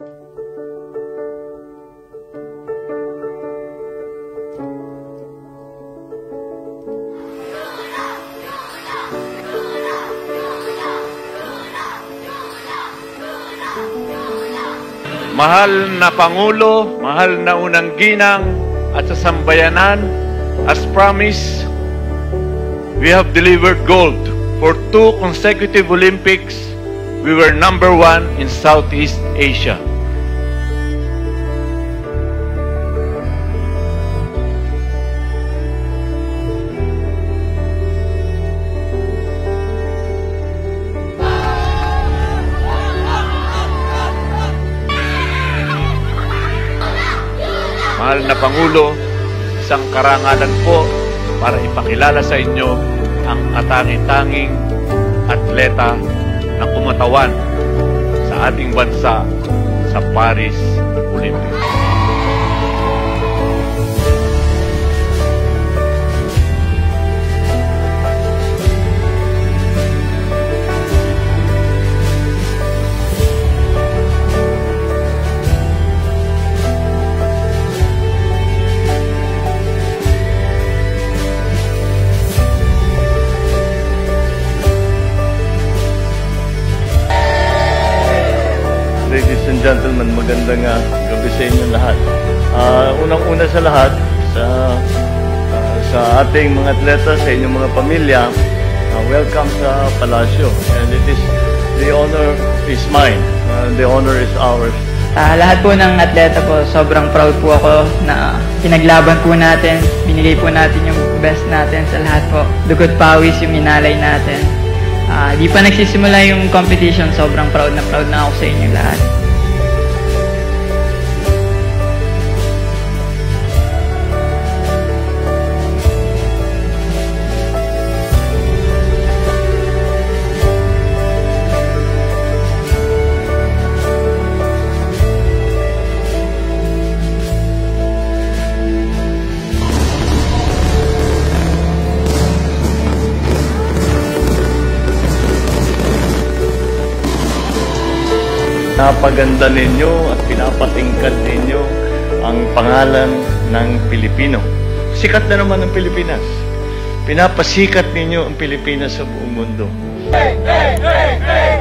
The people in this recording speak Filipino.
Mahal na Pangulo, mahal na unang ginang at sa sambayanan, as promised, we have delivered gold. For 2 consecutive Olympics, we were #1 in Southeast Asia. Mahal na Pangulo, isang karangalan po para ipakilala sa inyo ang katangi-tanging atleta na kumatawan sa ating bansa sa Paris Olympics. Ladies and gentlemen, magandang gabi sa inyo lahat. Unang-una sa lahat, sa ating mga atleta, sa inyong mga pamilya, welcome sa Palasyo. And the honor is mine. The honor is ours. Lahat po ng atleta po, sobrang proud po ako na pinaglaban po natin, binigay po natin yung best natin sa lahat po. Dugot pawis yung minalay natin. Di pa nagsisimula yung competition, sobrang proud na ako sa inyo lahat. Napaganda ninyo at pinapatingkad ninyo ang pangalan ng Pilipino. Sikat na naman ang Pilipinas. Pinapasikat ninyo ang Pilipinas sa buong mundo. Hey, hey, hey, hey!